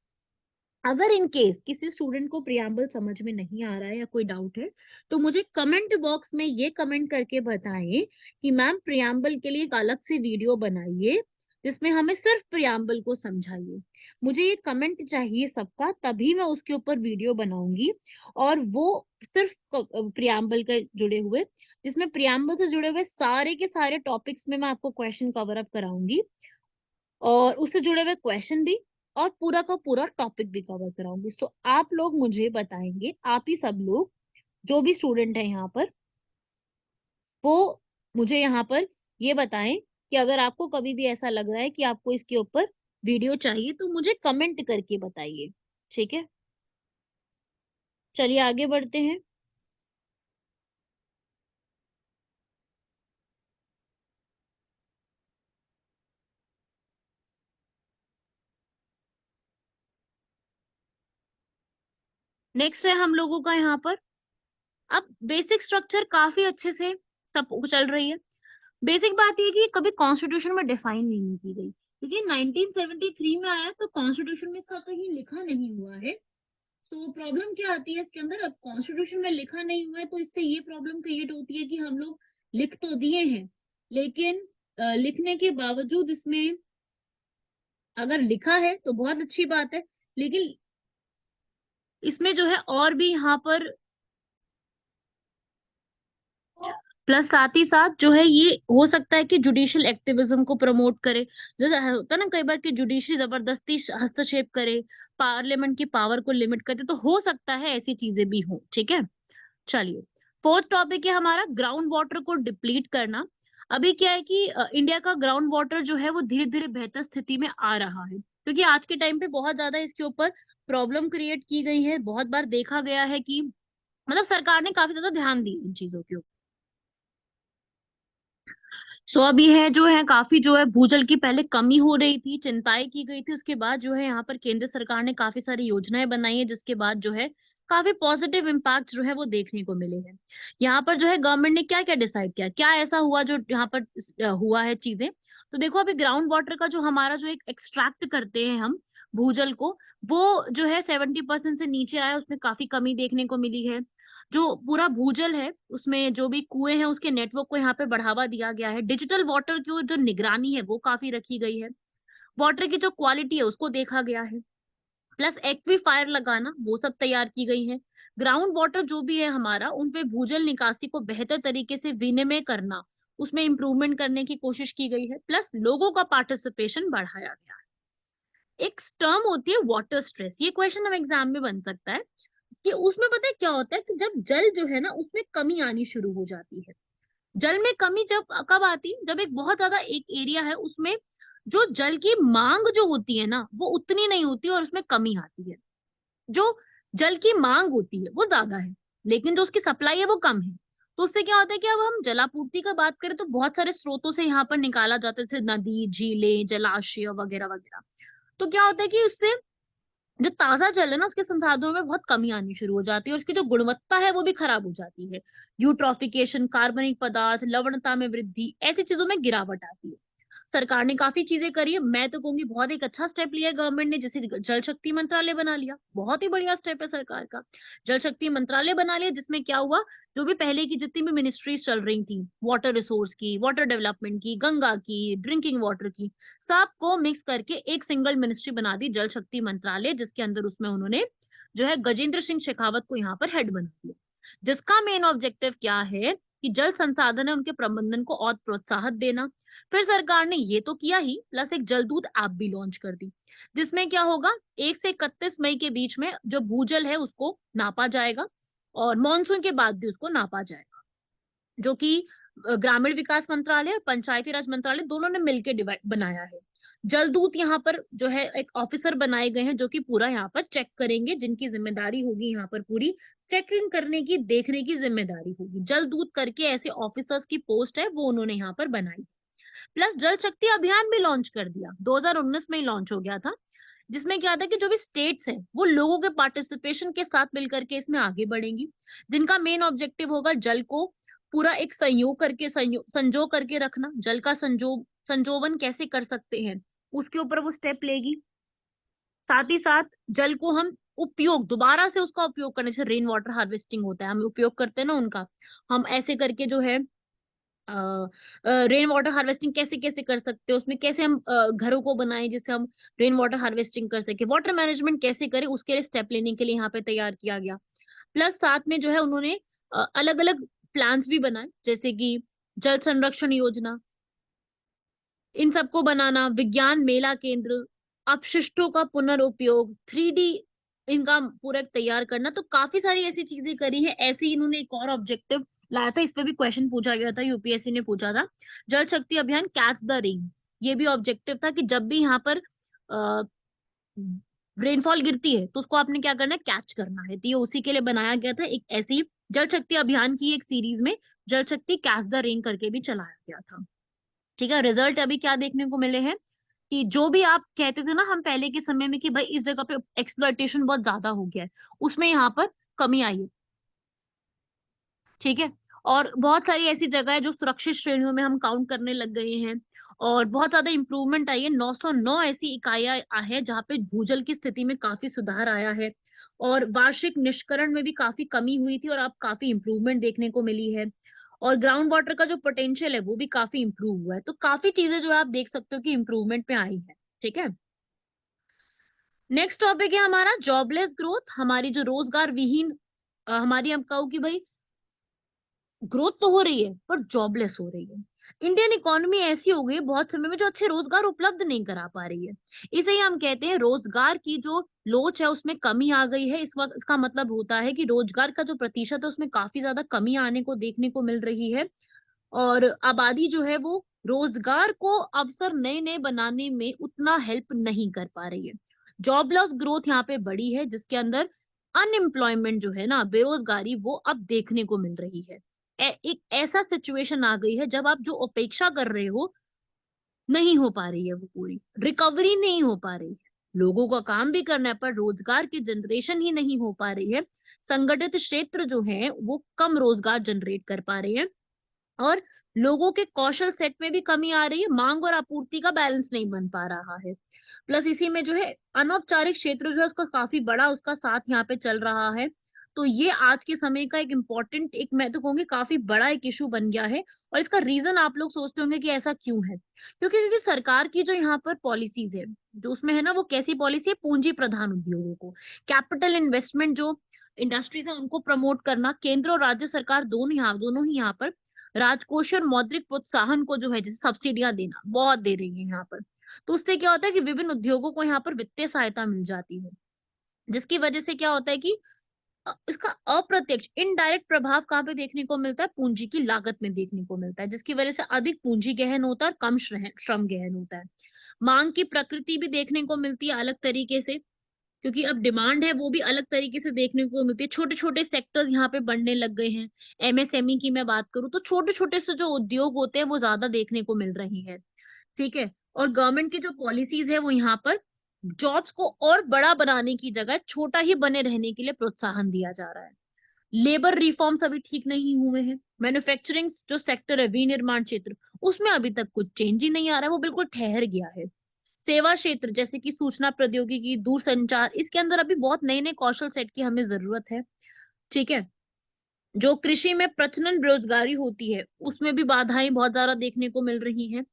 अगर इन केस किसी स्टूडेंट को प्रियम्बल समझ में नहीं आ रहा है या कोई डाउट है, तो मुझे कमेंट बॉक्स में ये कमेंट करके बताएं कि मैम प्रियम्बल के लिए एक अलग से वीडियो बनाइए जिसमें हमें सिर्फ प्रियम्बल को समझाइए। मुझे ये कमेंट चाहिए सबका, तभी मैं उसके ऊपर वीडियो बनाऊंगी। और वो सिर्फ प्रियम्बल के जुड़े हुए, जिसमें प्रियम्बल से जुड़े हुए सारे के सारे टॉपिक्स में मैं आपको क्वेश्चन कवर अप कराऊंगी, और उससे जुड़े हुए क्वेश्चन भी, और पूरा का पूरा टॉपिक भी कवर कराऊंगी। सो आप लोग मुझे बताएंगे, आप ही सब लोग जो भी स्टूडेंट है यहाँ पर, वो मुझे यहाँ पर ये बताएं कि अगर आपको कभी भी ऐसा लग रहा है कि आपको इसके ऊपर वीडियो चाहिए तो मुझे कमेंट करके बताइए। ठीक है, चलिए आगे बढ़ते हैं। नेक्स्ट है हम लोगों का यहाँ पर, अब बेसिक स्ट्रक्चर काफी अच्छे से सब चल रही है। बेसिक बात ये कि कभी कॉन्स्टिट्यूशन में डिफाइन नहीं की गई, क्योंकि 1973 में आया तो कॉन्स्टिट्यूशन में इसका कहीं लिखा नहीं हुआ है। सो प्रॉब्लम क्या आती है इसके अंदर, अब कॉन्स्टिट्यूशन में लिखा नहीं हुआ है तो इससे ये प्रॉब्लम क्रिएट होती है कि हम लोग लिख तो दिए हैं, लेकिन लिखने के बावजूद इसमें अगर लिखा है तो बहुत अच्छी बात है, लेकिन इसमें जो है और भी यहाँ पर प्लस साथ ही साथ जो है ये हो सकता है कि जुडिशियल एक्टिविज्म को प्रमोट करे। जैसे होता है ना कई बार कि जुडिशरी जबरदस्ती हस्तक्षेप करे, पार्लियामेंट की पावर को लिमिट करे, तो हो सकता है ऐसी चीजें भी हो। ठीक है, चलिए फोर्थ टॉपिक है हमारा ग्राउंड वाटर को डिप्लीट करना। अभी क्या है कि इंडिया का ग्राउंड वाटर जो है वो धीरे धीरे बेहतर स्थिति में आ रहा है, क्योंकि आज के टाइम पे बहुत ज्यादा इसके ऊपर प्रॉब्लम क्रिएट की गई है। बहुत बार देखा गया है कि मतलब सरकार ने काफी ज्यादा ध्यान दी इन चीजों के ऊपर। सो अब ये है जो है काफी जो है भूजल की पहले कमी हो रही थी, चिंताएं की गई थी, उसके बाद जो है यहाँ पर केंद्र सरकार ने काफी सारी योजनाएं बनाई है, जिसके बाद जो है काफी पॉजिटिव इम्पैक्ट जो है वो देखने को मिले हैं। यहाँ पर जो है गवर्नमेंट ने क्या क्या डिसाइड किया, क्या ऐसा हुआ जो यहाँ पर हुआ है चीजें। तो देखो अभी ग्राउंड वाटर का जो हमारा जो एक एक्सट्रैक्ट करते हैं हम भूजल को, वो जो है 70% से नीचे आया, उसमें काफी कमी देखने को मिली है। जो पूरा भूजल है उसमें जो भी कुएं हैं उसके नेटवर्क को यहाँ पे बढ़ावा दिया गया है। डिजिटल वाटर की जो निगरानी है वो काफी रखी गई है। वाटर की जो क्वालिटी है उसको देखा गया है। प्लस एक्वीफायर लगाना वो सब तैयार की गई है। ग्राउंड वाटर जो भी है हमारा, उन पे भूजल निकासी को बेहतर तरीके से विनिमय करना, उसमें इंप्रूवमेंट करने की कोशिश की गई है। प्लस लोगों का पार्टिसिपेशन बढ़ाया गया है। एक टर्म होती है वाटर स्ट्रेस, ये क्वेश्चन हम एग्जाम में बन सकता है कि उसमें पता है क्या होता है कि जब जल जो है ना उसमें कमी आनी शुरू हो जाती है। जल में कमी जब कब आती, जब एक बहुत ज्यादा एक एरिया है उसमें जो जल की मांग जो होती है ना वो उतनी नहीं होती और उसमें कमी आती है। जो जल की मांग होती है वो ज्यादा है, लेकिन जो उसकी सप्लाई है वो कम है। तो उससे क्या होता है कि अब हम जलापूर्ति का बात करें तो बहुत सारे स्रोतों से यहाँ पर निकाला जाता है, जैसे नदी, झीलें, जलाशय वगैरह वगैरह। तो क्या होता है कि उससे जो ताजा जल है ना उसके संसाधनों में बहुत कमी आनी शुरू हो जाती है, और उसकी जो गुणवत्ता है वो भी खराब हो जाती है। यूट्रॉफिकेशन, कार्बनिक पदार्थ, लवणता में वृद्धि, ऐसी चीजों में गिरावट आती है। सरकार ने काफी चीजें करी है, मैं तो कहूंगी बहुत एक अच्छा स्टेप लिया है गवर्नमेंट ने, जैसे जल शक्ति मंत्रालय बना लिया, बहुत ही बढ़िया स्टेप है सरकार का। जल शक्ति मंत्रालय बना लिया जिसमें क्या हुआ, जो भी पहले की जितनी भी मिनिस्ट्रीज चल रही थी, वाटर रिसोर्स की, वाटर डेवलपमेंट की, गंगा की, ड्रिंकिंग वाटर की, सबको मिक्स करके एक सिंगल मिनिस्ट्री बना दी जल शक्ति मंत्रालय, जिसके अंदर उसमें उन्होंने जो है गजेंद्र सिंह शेखावत को यहाँ पर हेड बना दिया। जिसका मेन ऑब्जेक्टिव क्या है कि जल संसाधन है उनके प्रबंधन को और प्रोत्साहन देना। फिर सरकार ने ये तो किया ही, प्लस एक जलदूत ऐप भी लॉन्च कर दी, जिसमें क्या होगा 1 से 31 मई के बीच में जो भूजल है उसको नापा जाएगा, और मॉनसून के बाद भी उसको नापा जाएगा, जो कि ग्रामीण विकास मंत्रालय और पंचायती राज मंत्रालय दोनों ने मिलकर डिवाइड बनाया है। जलदूत यहाँ पर जो है एक ऑफिसर बनाए गए हैं जो कि पूरा यहाँ पर चेक करेंगे, जिनकी जिम्मेदारी होगी यहाँ पर पूरी चेकिंग करने की, देखने की जिम्मेदारी होगी। जलदूत करके ऐसे ऑफिसर्स की पोस्ट है वो उन्होंने यहाँ पर बनाई। प्लस जल शक्ति अभियान भी लॉन्च कर दिया, 2019 में ही लॉन्च हो गया था, जिसमें क्या था कि जो भी स्टेट्स हैं वो लोगों के पार्टिसिपेशन के साथ मिलकर के इसमें आगे बढ़ेंगी, जिनका मेन ऑब्जेक्टिव होगा जल को पूरा एक संजो करके रखना, जल का संजोवन कैसे कर सकते हैं उसके ऊपर वो स्टेप लेगी। साथ ही साथ जल को हम उपयोग दोबारा से उसका उपयोग करने से, रेन वाटर हार्वेस्टिंग होता है, हम उपयोग करते हैं ना उनका, हम ऐसे करके जो है रेन वाटर हार्वेस्टिंग कैसे कैसे कर सकते हैं, उसमें कैसे हम घरों को बनाएं जिससे हम रेन वाटर हार्वेस्टिंग कर सके, वाटर मैनेजमेंट कैसे करें, उसके लिए स्टेप लेने के लिए यहाँ पे तैयार किया गया। प्लस साथ में जो है उन्होंने अलग अलग प्लान्स भी बनाए, जैसे कि जल संरक्षण योजना, इन सबको बनाना, विज्ञान मेला केंद्र, अपशिष्टों का पुनर्उपयोग, 3D इनका पूरा तैयार करना। तो काफी सारी ऐसी चीजें करी है। ऐसे ही इन्होंने एक और ऑब्जेक्टिव लाया था, इस पे भी क्वेश्चन पूछा गया था, यूपीएससी ने पूछा था, जल शक्ति अभियान कैच द रेन। ये भी ऑब्जेक्टिव था कि जब भी यहाँ पर रेनफॉल गिरती है तो उसको आपने क्या करना है, कैच करना है। तो ये उसी के लिए बनाया गया था। एक ऐसी जल शक्ति अभियान की एक सीरीज में जल शक्ति कैच द रेन करके भी चलाया गया था। ठीक है, रिजल्ट अभी क्या देखने को मिले हैं कि जो भी आप कहते थे ना हम पहले के समय में कि भाई इस जगह पे एक्सप्लॉइटेशन बहुत ज्यादा हो गया है, उसमें यहाँ पर कमी आई है। ठीक है, और बहुत सारी ऐसी जगह है जो सुरक्षित श्रेणियों में हम काउंट करने लग गए हैं, और बहुत ज्यादा इंप्रूवमेंट आई है। 909 ऐसी इकाइयां है जहाँ पे भूजल की स्थिति में काफी सुधार आया है, और वार्षिक निष्करण में भी काफी कमी हुई थी और अब काफी इंप्रूवमेंट देखने को मिली है, और ग्राउंड वाटर का जो पोटेंशियल है वो भी काफी इंप्रूव हुआ है। तो काफी चीजें जो है आप देख सकते हो कि इंप्रूवमेंट में आई है। ठीक है, नेक्स्ट टॉपिक है हमारा जॉबलेस ग्रोथ। हमारी जो रोजगार विहीन हमारी, हम कहो कि भाई ग्रोथ तो हो रही है पर जॉबलेस हो रही है। इंडियन इकोनॉमी ऐसी हो गई है बहुत समय में जो अच्छे रोजगार उपलब्ध नहीं करा पा रही है। इसे ही हम कहते हैं रोजगार की जो लोच है उसमें कमी आ गई है। इस वक्त इसका मतलब होता है कि रोजगार का जो प्रतिशत है उसमें काफी ज्यादा कमी आने को देखने को मिल रही है, और आबादी जो है वो रोजगार को अवसर नए नए बनाने में उतना हेल्प नहीं कर पा रही है। जॉबलेस ग्रोथ यहाँ पे बड़ी है, जिसके अंदर अनएम्प्लॉयमेंट जो है ना, बेरोजगारी, वो अब देखने को मिल रही है। एक ऐसा सिचुएशन आ गई है जब आप जो अपेक्षा कर रहे हो नहीं हो पा रही है, वो पूरी रिकवरी नहीं हो पा रही है। लोगों का काम भी करना है पर रोजगार की जनरेशन ही नहीं हो पा रही है। संगठित क्षेत्र जो है वो कम रोजगार जनरेट कर पा रहे हैं, और लोगों के कौशल सेट में भी कमी आ रही है, मांग और आपूर्ति का बैलेंस नहीं बन पा रहा है। प्लस इसी में जो है अनौपचारिक क्षेत्र जो है उसका काफी बड़ा उसका साथ यहाँ पे चल रहा है। तो ये आज के समय का एक इम्पोर्टेंट, एक मैं तो कहूंगी काफी बड़ा एक इशू बन गया है। और इसका रीजन आप लोग सोचते होंगे कि ऐसा क्यों है, क्योंकि सरकार की जो यहाँ पर पॉलिसीज है, जो उसमें है ना, वो कैसी पॉलिसी है, पूंजी प्रधान उद्योगों को, कैपिटल इन्वेस्टमेंट जो इंडस्ट्रीज है उनको प्रमोट करना। केंद्र और राज्य सरकार दोनों ही यहाँ पर राजकोषीय और मौद्रिक प्रोत्साहन को जो है, जैसे सब्सिडियां देना बहुत दे रही है यहाँ पर। तो उससे क्या होता है कि विभिन्न उद्योगों को यहाँ पर वित्तीय सहायता मिल जाती है, जिसकी वजह से क्या होता है कि इसका अप्रत्यक्ष इनडायरेक्ट प्रभाव कहाँ पे देखने को मिलता है, पूंजी की लागत में देखने को मिलता है, जिसकी वजह से अधिक पूंजी गहन होता है और कम श्रम गहन होता है। मांग की प्रकृति भी देखने को मिलती है अलग तरीके से, क्योंकि अब डिमांड है वो भी अलग तरीके से देखने को मिलती है। छोटे छोटे सेक्टर्स यहाँ पे बढ़ने लग गए हैं। एमएसएमई की मैं बात करूँ तो छोटे छोटे से जो उद्योग होते हैं वो ज्यादा देखने को मिल रही है। ठीक है, और गवर्नमेंट की जो पॉलिसीज है वो यहाँ पर जॉब्स को और बड़ा बनाने की जगह छोटा ही बने रहने के लिए प्रोत्साहन दिया जा रहा है। लेबर रिफॉर्म्स अभी ठीक नहीं हुए हैं। मैन्युफैक्चरिंग जो सेक्टर है, विनिर्माण क्षेत्र, उसमें अभी तक कुछ चेंज ही नहीं आ रहा है, वो बिल्कुल ठहर गया है। सेवा क्षेत्र जैसे कि सूचना प्रौद्योगिकी, दूरसंचार, इसके अंदर अभी बहुत नए नए कौशल सेट की हमें जरूरत है। ठीक है, जो कृषि में प्रचलन बेरोजगारी होती है उसमें भी बाधाएं बहुत ज्यादा देखने को मिल रही हैं।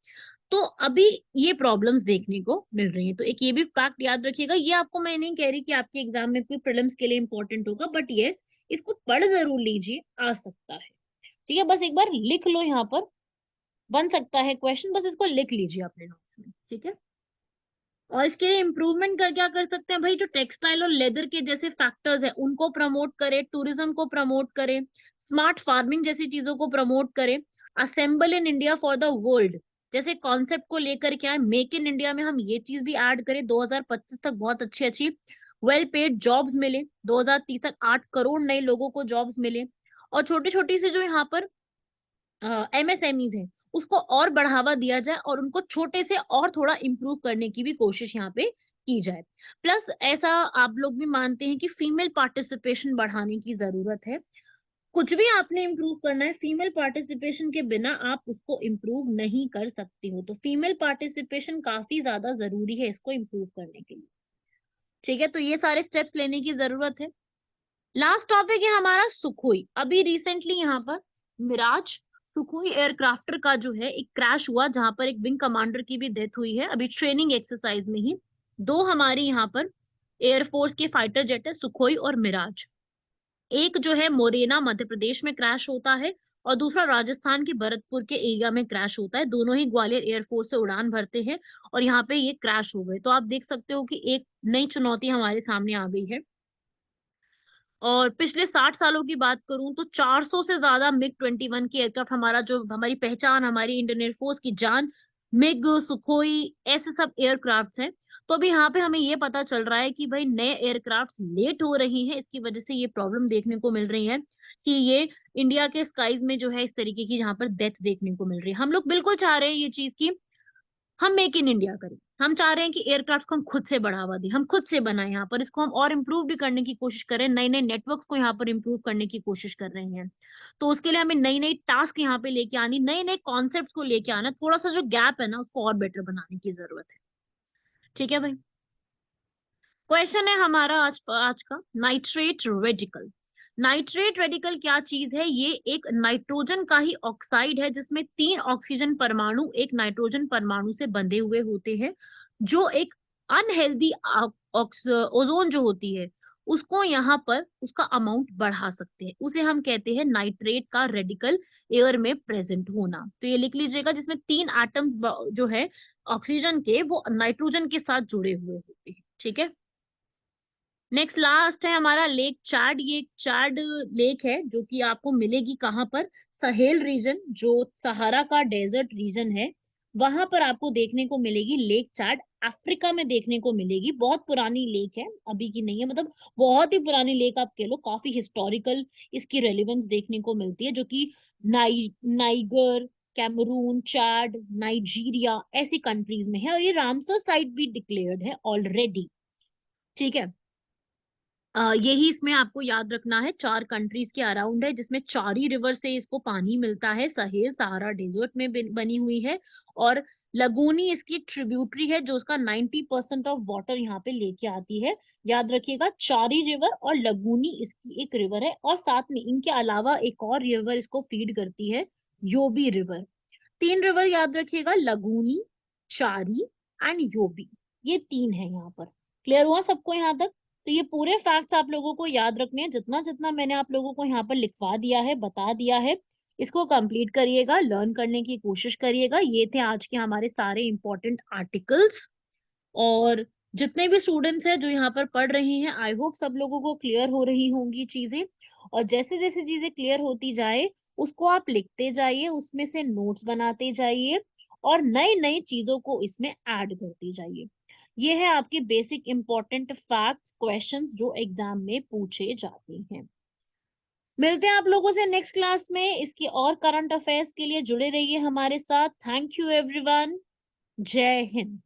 तो अभी ये प्रॉब्लम्स देखने को मिल रही है। तो एक ये भी फैक्ट याद रखिएगा। ये आपको मैं नहीं कह रही कि आपके एग्जाम में कोई प्रीलिम्स के लिए इंपॉर्टेंट होगा, बट यस, इसको पढ़ जरूर लीजिए, आ सकता है। ठीक है, बस एक बार लिख लो, यहाँ पर बन सकता है क्वेश्चन, बस इसको लिख लीजिए अपने नोट्स में। ठीक है, और इसके लिए इम्प्रूवमेंट कर क्या कर सकते हैं भाई, जो टेक्सटाइल और लेदर के जैसे फैक्टर्स है उनको प्रमोट करें, टूरिज्म को प्रमोट करें, स्मार्ट फार्मिंग जैसी चीजों को प्रमोट करें, assemble in India for the world जैसे कॉन्सेप्ट को लेकर क्या है, मेक इन इंडिया में हम ये चीज भी ऐड करें। 2025 तक बहुत अच्छी अच्छी वेल पेड जॉब्स मिले, 2030 तक 8 करोड़ नए लोगों को जॉब्स मिले, और छोटी छोटी सी जो यहाँ पर एमएसएमईज है उसको और बढ़ावा दिया जाए, और उनको छोटे से और थोड़ा इम्प्रूव करने की भी कोशिश यहाँ पे की जाए। प्लस ऐसा आप लोग भी मानते हैं कि फीमेल पार्टिसिपेशन बढ़ाने की जरूरत है। कुछ भी आपने इम्प्रूव करना है, फीमेल पार्टिसिपेशन के बिना आप उसको इम्प्रूव नहीं कर सकती हो। तो फीमेल पार्टिसिपेशन काफी ज्यादा जरूरी है इसको इम्प्रूव करने के लिए। ठीक है, तो ये सारे स्टेप्स लेने की जरूरत है। लास्ट टॉपिक है हमारा सुखोई। अभी रिसेंटली यहाँ पर मिराज सुखोई एयरक्राफ्टर का जो है एक क्रैश हुआ, जहां पर एक विंग कमांडर की भी डेथ हुई है अभी ट्रेनिंग एक्सरसाइज में ही। दो हमारी यहाँ पर एयरफोर्स के फाइटर जेट है, सुखोई और मिराज। एक जो है मोरेना मध्य प्रदेश में क्रैश होता है, और दूसरा राजस्थान के भरतपुर के एरिया में क्रैश होता है। दोनों ही ग्वालियर एयरफोर्स से उड़ान भरते हैं और यहाँ पे ये क्रैश हो गए। तो आप देख सकते हो कि एक नई चुनौती हमारे सामने आ गई है। और पिछले 60 सालों की बात करूं तो 400 से ज्यादा मिग 21 की एयरक्राफ्ट, हमारा जो हमारी पहचान, हमारी इंडियन एयरफोर्स की जान, मिग सुखोई, ऐसे सब एयरक्राफ्ट्स हैं। तो अभी यहाँ पे हमें ये पता चल रहा है कि भाई नए एयरक्राफ्ट्स लेट हो रही हैं, इसकी वजह से ये प्रॉब्लम देखने को मिल रही है कि ये इंडिया के स्काईज में जो है इस तरीके की यहाँ पर डेथ देखने को मिल रही है। हम लोग बिल्कुल चाह रहे हैं ये चीज की हम मेक इन इंडिया करें। हम चाह रहे हैं कि एयरक्राफ्ट को हम खुद से बढ़ावा दें, हम खुद से बनाएं, यहाँ पर इसको हम और इम्प्रूव भी करने की कोशिश करें, नए नए नेटवर्क्स को यहाँ पर इम्प्रूव करने की कोशिश कर रहे हैं। तो उसके लिए हमें नई नई टास्क यहाँ पे लेके आनी, नए नए कॉन्सेप्ट को लेके आना, थोड़ा सा जो गैप है ना उसको और बेटर बनाने की जरूरत है। ठीक है भाई। क्वेश्चन है हमारा आज का, नाइट्रेट रेडिकल। नाइट्रेट रेडिकल क्या चीज है? ये एक नाइट्रोजन का ही ऑक्साइड है जिसमें 3 ऑक्सीजन परमाणु एक नाइट्रोजन परमाणु से बंधे हुए होते हैं, जो एक अनहेल्दी ओजोन जो होती है उसको यहाँ पर उसका अमाउंट बढ़ा सकते हैं। उसे हम कहते हैं नाइट्रेट का रेडिकल एयर में प्रेजेंट होना। तो ये लिख लीजिएगा, जिसमें 3 एटम जो है ऑक्सीजन के वो नाइट्रोजन के साथ जुड़े हुए होते हैं। ठीक है। नेक्स्ट लास्ट है हमारा लेक चाड। ये एक चाड लेक है जो कि आपको मिलेगी कहाँ पर? सहेल रीजन, जो सहारा का डेजर्ट रीजन है, वहां पर आपको देखने को मिलेगी लेक चाड। अफ्रीका में देखने को मिलेगी। बहुत पुरानी लेक है, अभी की नहीं है, मतलब बहुत ही पुरानी लेक आप कह लो। काफी हिस्टोरिकल इसकी रेलिवेंस देखने को मिलती है, जो कि नाइगर, कैमरून, चाड, नाइजीरिया ऐसी कंट्रीज में है, और ये रामसर साइट भी डिक्लेयर्ड है ऑलरेडी। ठीक है। यही इसमें आपको याद रखना है, 4 कंट्रीज के अराउंड है, जिसमें चारी रिवर से इसको पानी मिलता है। सहेल सहारा डेजर्ट में बनी हुई है, और लगूनी इसकी ट्रिब्यूटरी है जो उसका 90% ऑफ वाटर यहाँ पे लेके आती है। याद रखिएगा, चारी रिवर और लगूनी इसकी एक रिवर है, और साथ में इनके अलावा एक और रिवर इसको फीड करती है, योबी रिवर। 3 रिवर याद रखिएगा, लगूनी, चारी एंड योबी। ये 3 है यहाँ पर। क्लियर हुआ सबको यहाँ तक? तो ये पूरे फैक्ट्स आप लोगों को याद रखने हैं, जितना जितना मैंने आप लोगों को यहाँ पर लिखवा दिया है, बता दिया है, इसको कंप्लीट करिएगा, लर्न करने की कोशिश करिएगा। ये थे आज के हमारे सारे इंपॉर्टेंट आर्टिकल्स। और जितने भी स्टूडेंट्स हैं जो यहाँ पर पढ़ रहे हैं, आई होप सब लोगों को क्लियर हो रही होंगी चीजें। और जैसे जैसे चीजें क्लियर होती जाए उसको आप लिखते जाइए, उसमें से नोट्स बनाते जाइए, और नई नई चीजों को इसमें ऐड करते जाइए। ये है आपके बेसिक इंपॉर्टेंट फैक्ट्स क्वेश्चंस जो एग्जाम में पूछे जाते हैं। मिलते हैं आप लोगों से नेक्स्ट क्लास में। इसके और करंट अफेयर्स के लिए जुड़े रहिए हमारे साथ। Thank you everyone. जय हिंद।